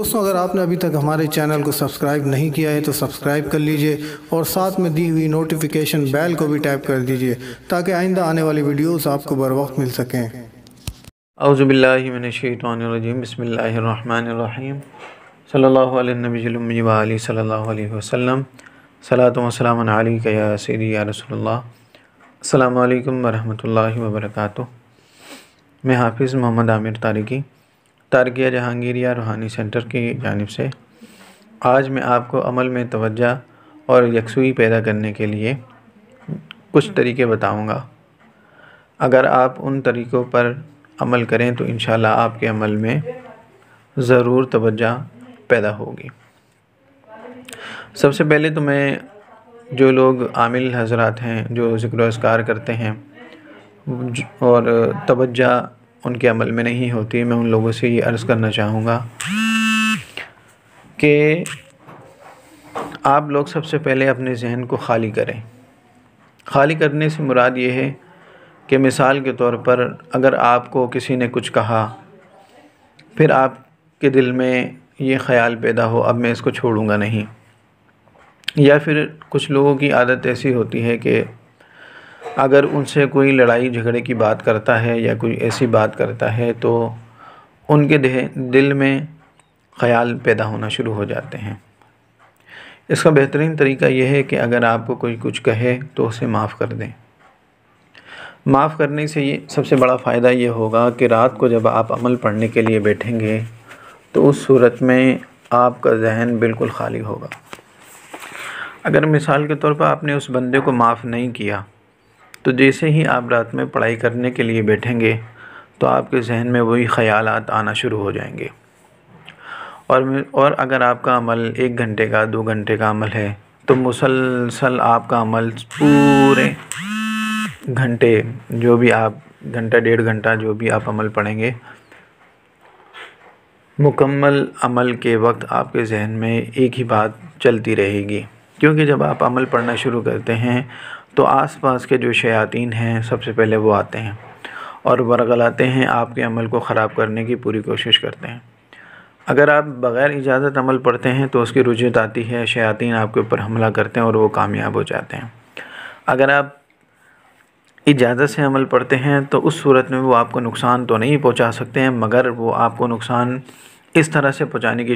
दोस्तों, अगर आपने अभी तक हमारे चैनल को सब्सक्राइब नहीं किया है तो सब्सक्राइब कर लीजिए और साथ में दी हुई नोटिफिकेशन बेल को भी टैप कर दीजिए ताकि आइंदा आने वाली वीडियोस आपको बर वक्त मिल सकें। औज़ुबिल्लाहि मिनश्शैतानिर्रजीम बिस्मिल्लाहिर्रहमानिर्रहीम सल्लल्लाहु अला नबिय्यिल उम्मी व आलिहि सल्लल्लाहु अलैहि वसल्लम सलातु व सलामुन अलैका या सय्यदी या रसूलल्लाह। अस्सलामु अलैकुम व रहमतुल्लाहि व बरकातुहू। मैं हाफिज़ मोहम्मद आमिर तारिकिया जहांगीरिया रूहानी सेंटर की जानिब से आज मैं आपको अमल में तवज्जो और यकसुई पैदा करने के लिए कुछ तरीके बताऊंगा। अगर आप उन तरीक़ों पर अमल करें तो इंशाअल्लाह आपके अमल में ज़रूर तवज्जो पैदा होगी। सबसे पहले तो मैं जो लोग आमिल हज़रात हैं जो ज़िक्र व अस्कार करते हैं और तवज्जो उनके अमल में नहीं होती, मैं उन लोगों से ये अर्ज़ करना चाहूँगा कि आप लोग सबसे पहले अपने ज़हन को ख़ाली करें। ख़ाली करने से मुराद ये है कि मिसाल के तौर पर अगर आपको किसी ने कुछ कहा, फिर आपके दिल में ये ख़याल पैदा हो अब मैं इसको छोड़ूंगा नहीं, या फिर कुछ लोगों की आदत ऐसी होती है कि अगर उनसे कोई लड़ाई झगड़े की बात करता है या कोई ऐसी बात करता है तो उनके दिल में ख़याल पैदा होना शुरू हो जाते हैं। इसका बेहतरीन तरीका यह है कि अगर आपको कोई कुछ कहे तो उसे माफ़ कर दें। माफ़ करने से ये सबसे बड़ा फ़ायदा ये होगा कि रात को जब आप अमल पढ़ने के लिए बैठेंगे तो उस सूरत में आपका जहन बिल्कुल ख़ाली होगा। अगर मिसाल के तौर पर आपने उस बंदे को माफ़ नहीं किया तो जैसे ही आप रात में पढ़ाई करने के लिए बैठेंगे तो आपके जहन में वही ख़यालात आना शुरू हो जाएंगे। और अगर आपका अमल 1 घंटे का 2 घंटे का अमल है तो मुसलसल आपका अमल पूरे घंटे, जो भी आप घंटा 1.5 घंटा जो भी आप अमल पढ़ेंगे, मुकम्मल अमल के वक्त आपके जहन में एक ही बात चलती रहेगी। क्योंकि जब आप अमल पढ़ना शुरू करते हैं तो आसपास के जो शयातीन हैं सबसे पहले वो आते हैं और वरगलाते हैं, आपके अमल को ख़राब करने की पूरी कोशिश करते हैं। अगर आप बग़ैर इजाज़त अमल पढ़ते हैं तो उसकी रुजत आती है, शयातीन आपके ऊपर हमला करते हैं और वो कामयाब हो जाते हैं। अगर आप इजाज़त से अमल पढ़ते हैं तो उस सूरत में वो आपको नुकसान तो नहीं पहुंचा सकते हैं, मगर वो आपको नुकसान इस तरह से पहुंचाने की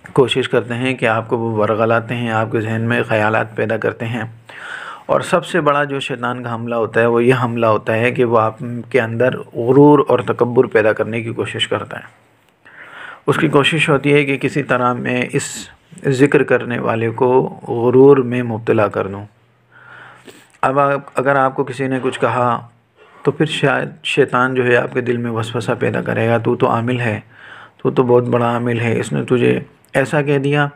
कोशिश करते हैं कि आपको वो वरगलाते हैं, आपके जहन में ख़यालात पैदा करते हैं। और सबसे बड़ा जो शैतान का हमला होता है वो ये हमला होता है कि वो आपके अंदर गुरूर और तकब्बुर पैदा करने की कोशिश करता है। उसकी कोशिश होती है कि किसी तरह मैं इस ज़िक्र करने वाले को गुरूर में मुब्तला कर दूँ। अब अगर आपको किसी ने कुछ कहा तो फिर शायद शैतान जो है आपके दिल में वसवसा पैदा करेगा, तू तो आमिल है, तू तो बहुत बड़ा आमिल है, इसने तुझे ऐसा कह दिया,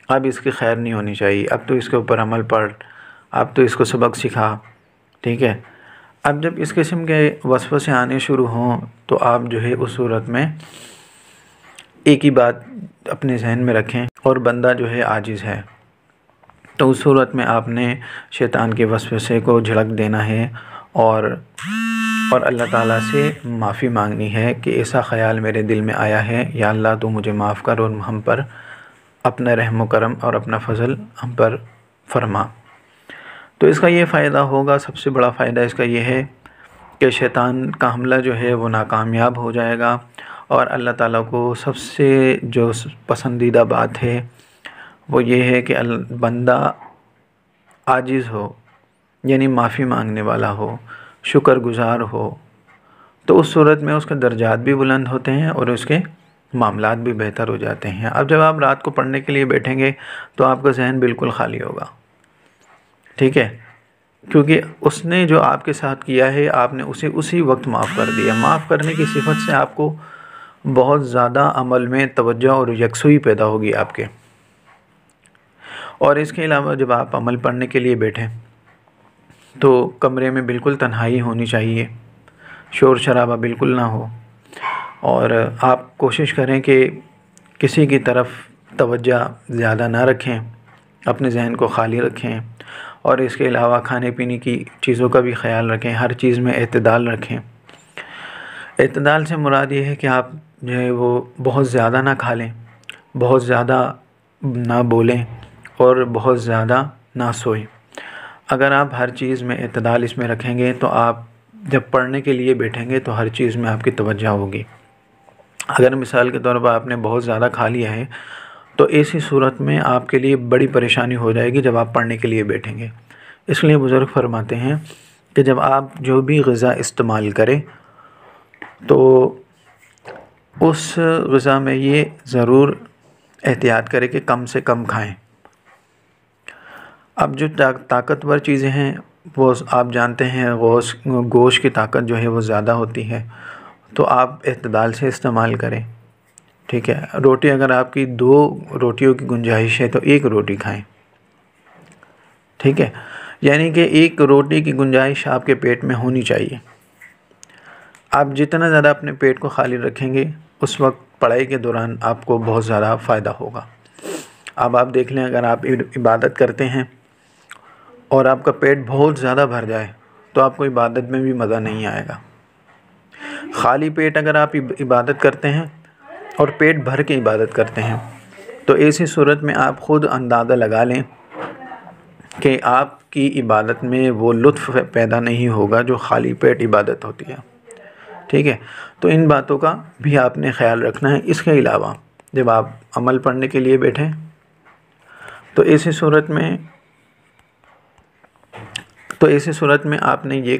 अब इसकी खैर नहीं होनी चाहिए, अब तो इसके ऊपर अमल पढ़, अब तो इसको सबक सिखा। ठीक है, अब जब इस किस्म के वसवसे आने शुरू हों तो आप जो है उस सूरत में एक ही बात अपने जहन में रखें और बंदा जो है आजिज़ है, तो उस सूरत में आपने शैतान के वसवसे को झड़क देना है और अल्लाह ताला से माफ़ी मांगनी है कि ऐसा ख़याल मेरे दिल में आया है, या अल्लाह तू मुझे माफ़ कर और हम पर अपना रहम करम और अपना फ़ज़ल हम पर फरमा। तो इसका ये फ़ायदा होगा, सबसे बड़ा फ़ायदा इसका ये है कि शैतान का हमला जो है वो नाकामयाब हो जाएगा और अल्लाह ताला को सबसे जो पसंदीदा बात है वो ये है कि बंदा आजिज़ हो, यानी माफ़ी मांगने वाला हो, शुक्रगुज़ार हो, तो उस सूरत में उसके दर्जात भी बुलंद होते हैं और उसके मामलात भी बेहतर हो जाते हैं। अब जब आप रात को पढ़ने के लिए बैठेंगे तो आपका जहन बिल्कुल ख़ाली होगा। ठीक है, क्योंकि उसने जो आपके साथ किया है आपने उसे उसी वक्त माफ़ कर दिया। माफ़ करने की सिफत से आपको बहुत ज़्यादा अमल में तवज्जो और यकसुई पैदा होगी आपके। और इसके अलावा जब आप अमल पढ़ने के लिए बैठें तो कमरे में बिल्कुल तन्हाई होनी चाहिए, शोर शराबा बिल्कुल ना हो, और आप कोशिश करें कि किसी की तरफ तवज्जो ज़्यादा ना रखें, अपने जहन को ख़ाली रखें। और इसके अलावा खाने पीने की चीज़ों का भी ख्याल रखें, हर चीज़ में एतदाल रखें। एतदाल से मुराद ये है कि आप जो है वो बहुत ज़्यादा ना खा लें, बहुत ज़्यादा ना बोलें और बहुत ज़्यादा ना सोएं। अगर आप हर चीज़ में इत्तेदाल इसमें रखेंगे तो आप जब पढ़ने के लिए बैठेंगे तो हर चीज़ में आपकी तवज्जो होगी। अगर मिसाल के तौर पर आपने बहुत ज़्यादा खा लिया है तो ऐसी सूरत में आपके लिए बड़ी परेशानी हो जाएगी जब आप पढ़ने के लिए बैठेंगे। इसलिए बुज़ुर्ग फरमाते हैं कि जब आप जो भी ग़िज़ा इस्तेमाल करें तो उस ग़िज़ा में ये ज़रूर एहतियात करें कि कम से कम खाएं। अब जो ताकतवर चीज़ें हैं वो आप जानते हैं, गोश्त की ताकत जो है वो ज़्यादा होती है, तो आप इत्तेदाल से इस्तेमाल करें। ठीक है, रोटी अगर आपकी 2 रोटियों की गुंजाइश है तो 1 रोटी खाएं। ठीक है, यानी कि 1 रोटी की गुंजाइश आपके पेट में होनी चाहिए। आप जितना ज़्यादा अपने पेट को खाली रखेंगे उस वक्त पढ़ाई के दौरान आपको बहुत ज़्यादा फ़ायदा होगा। अब आप देख लें, अगर आप इबादत करते हैं और आपका पेट बहुत ज़्यादा भर जाए तो आपको इबादत में भी मज़ा नहीं आएगा। खाली पेट अगर आप इबादत करते हैं और पेट भर के इबादत करते हैं तो ऐसी सूरत में आप ख़ुद अंदाज़ा लगा लें कि आपकी इबादत में वो लुत्फ़ पैदा नहीं होगा जो खाली पेट इबादत होती है। ठीक है, तो इन बातों का भी आपने ख़्याल रखना है। इसके अलावा जब आप अमल पढ़ने के लिए बैठें तो ऐसी सूरत में आपने ये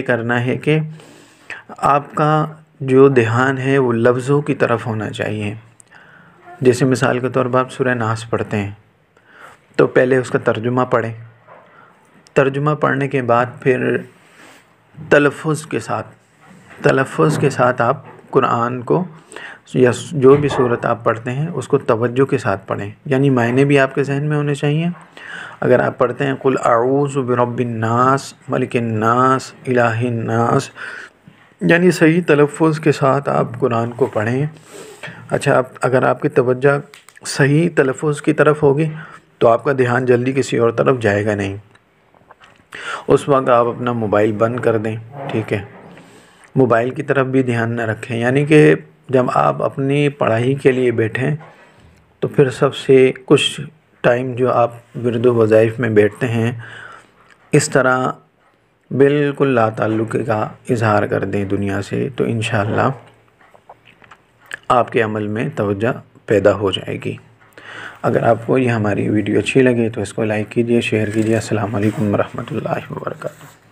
करना है कि आपका जो ध्यान है वो लफ्ज़ों की तरफ होना चाहिए। जैसे मिसाल के तौर पर आप सूरह नास पढ़ते हैं तो पहले उसका तर्जुमा पढ़ें। तर्जुमा पढ़ने के बाद फिर तलफ़्फ़ुज़ के साथ आप कुरान को या जो भी सूरत आप पढ़ते हैं उसको तवज्जो के साथ पढ़ें, यानी मायने भी आपके जहन में होने चाहिए। अगर आप पढ़ते हैं कुल अऊज़ु बिरब्बिन नास मलिकिन नास इलाहिन नास, यानी सही तलफ़्फ़ुज़ के साथ आप कुरान को पढ़ें। अच्छा, अगर आपकी तवज्जो सही तलफ़्फ़ुज़ की तरफ होगी तो आपका ध्यान जल्दी किसी और तरफ जाएगा नहीं। उस वक्त आप अपना मोबाइल बंद कर दें। ठीक है, मोबाइल की तरफ भी ध्यान न रखें, यानी कि जब आप अपनी पढ़ाई के लिए बैठें तो फिर सबसे कुछ टाइम जो आप विर्द वज़ाइफ में बैठते हैं इस तरह बिल्कुल लाताल्लुक़ का इज़हार कर दें दुनिया से, तो इंशाअल्लाह आपके अमल में तवज्जो पैदा हो जाएगी। अगर आपको ये हमारी वीडियो अच्छी लगे तो इसको लाइक कीजिए, शेयर कीजिए। अस्सलाम वालेकुम रहमतुल्लाहि व बरकातुहू।